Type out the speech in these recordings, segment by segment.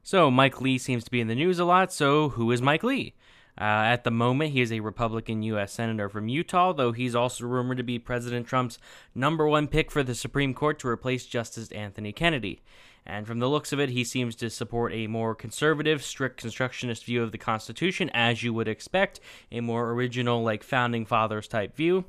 So, Mike Lee seems to be in the news a lot, so who is Mike Lee? At the moment, he is a Republican U.S. Senator from Utah, though he's also rumored to be President Trump's number one pick for the Supreme Court to replace Justice Anthony Kennedy. And from the looks of it, he seems to support a more conservative, strict constructionist view of the Constitution, as you would expect, a more original, like Founding Fathers type view.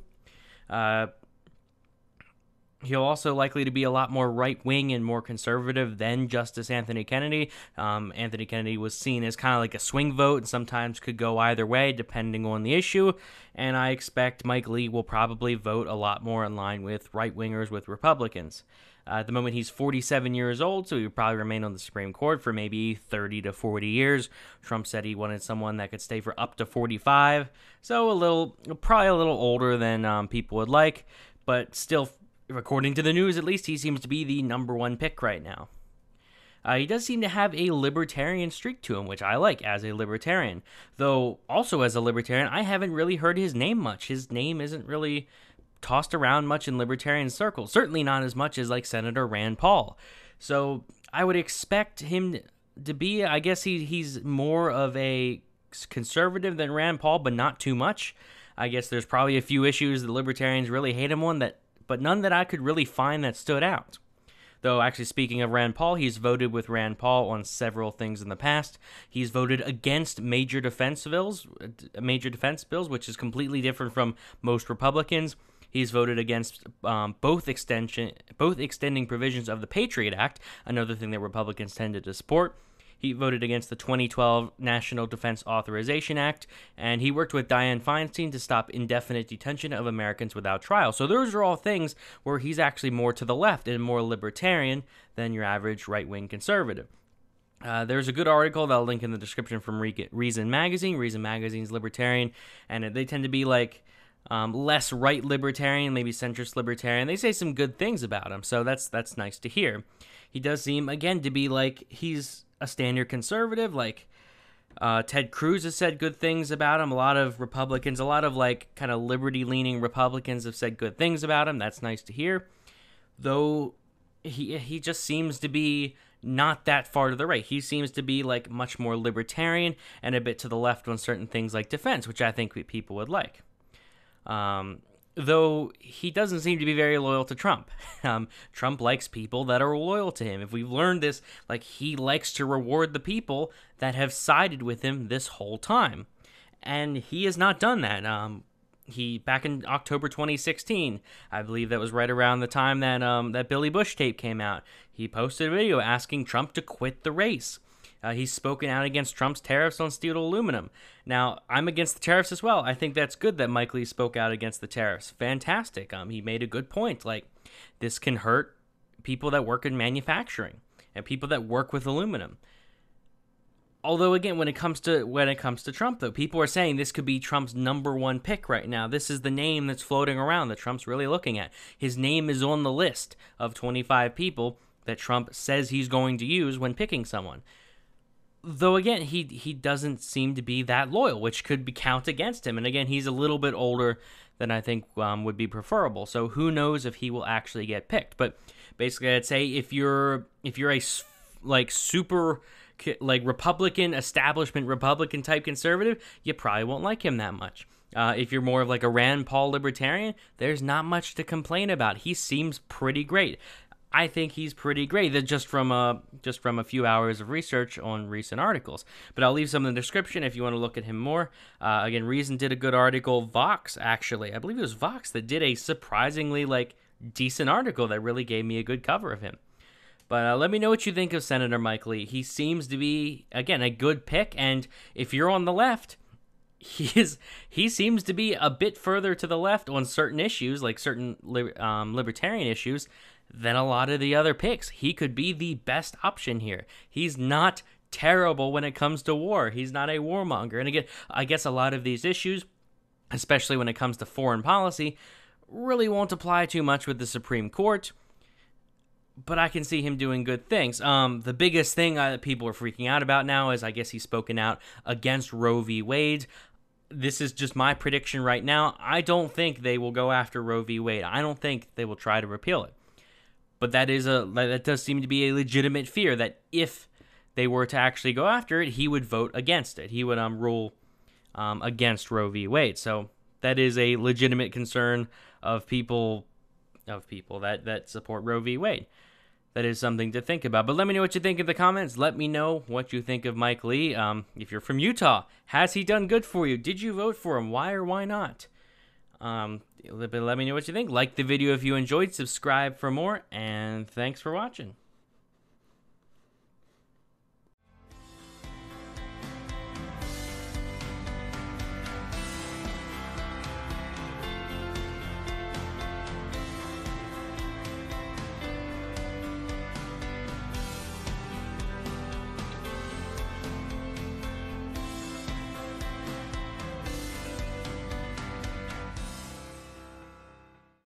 He'll also likely to be a lot more right-wing and more conservative than Justice Anthony Kennedy. Anthony Kennedy was seen as kind of like a swing vote and sometimes could go either way depending on the issue. And I expect Mike Lee will probably vote a lot more in line with right-wingers with Republicans. At the moment, he's 47 years old, so he would probably remain on the Supreme Court for maybe 30 to 40 years. Trump said he wanted someone that could stay for up to 45, so probably a little older than people would like, but still, according to the news, at least, he seems to be the number one pick right now. He does seem to have a libertarian streak to him, which I like as a libertarian. Though, also as a libertarian, I haven't really heard his name much. His name isn't really tossed around much in libertarian circles. Certainly not as much as, like, Senator Rand Paul. So, I would expect him to be, I guess he's more of a conservative than Rand Paul, but not too much. I guess there's probably a few issues the libertarians really hate him on, but none that I could really find that stood out. Though, actually, speaking of Rand Paul, he's voted with Rand Paul on several things in the past. He's voted against major defense bills, which is completely different from most Republicans. He's voted against both extending provisions of the Patriot Act, another thing that Republicans tended to support. He voted against the 2012 National Defense Authorization Act, and he worked with Dianne Feinstein to stop indefinite detention of Americans without trial. So those are all things where he's actually more to the left and more libertarian than your average right-wing conservative. There's a good article that I'll link in the description from Reason Magazine. Reason Magazine's libertarian, and they tend to be like less right libertarian, maybe centrist libertarian. They say some good things about him, so that's nice to hear. He does seem, again, to be like he's a standard conservative. Like Ted Cruz has said good things about him. A lot of Republicans, a lot of like kind of liberty-leaning Republicans have said good things about him. That's nice to hear. Though he just seems to be not that far to the right. He seems to be like much more libertarian and a bit to the left on certain things like defense, which I think people would like. Though he doesn't seem to be very loyal to Trump. Trump likes people that are loyal to him. If we've learned this, like, he likes to reward the people that have sided with him this whole time. And he has not done that. Back in October 2016, I believe that was right around the time that that Billy Bush tape came out, he posted a video asking Trump to quit the race. He's spoken out against Trump's tariffs on steel and aluminum. Now, I'm against the tariffs as well. I think that's good that Mike Lee spoke out against the tariffs. Fantastic. He made a good point. Like, this can hurt people that work in manufacturing and people that work with aluminum. Although, again, when it comes to Trump, though, people are saying this could be Trump's number one pick right now. This is the name that's floating around that Trump's really looking at. His name is on the list of 25 people that Trump says he's going to use when picking someone. Though, again, he doesn't seem to be that loyal, which could count against him. And, again, he's a little bit older than I think would be preferable. So who knows if he will actually get picked. But basically, I'd say if you're a like super like Republican, establishment Republican type conservative, you probably won't like him that much. If you're more of like a Rand Paul libertarian, there's not much to complain about. He seems pretty great. I think he's pretty great, just from a few hours of research on recent articles. But I'll leave some in the description if you want to look at him more. Again, Reason did a good article. Vox, actually, I believe it was Vox that did a surprisingly like decent article that really gave me a good cover of him. But let me know what you think of Senator Mike Lee. He seems to be, again, a good pick. And if you're on the left, he seems to be a bit further to the left on certain issues, like certain libertarian issues, than a lot of the other picks. He could be the best option here. He's not terrible when it comes to war. He's not a warmonger. And again, I guess a lot of these issues, especially when it comes to foreign policy, really won't apply too much with the Supreme Court. But I can see him doing good things. The biggest thing that people are freaking out about now is I guess he's spoken out against Roe v. Wade. This is just my prediction right now. I don't think they will go after Roe v. Wade. I don't think they will try to repeal it. But that does seem to be a legitimate fear, that if they were to actually go after it, he would vote against it. He would rule against Roe v. Wade. So that is a legitimate concern of people that support Roe v. Wade. That is something to think about. But let me know what you think in the comments. Let me know what you think of Mike Lee. If you're from Utah, has he done good for you? Did you vote for him? Why or why not? Let me know what you think. Like the video if you enjoyed. Subscribe for more. And thanks for watching.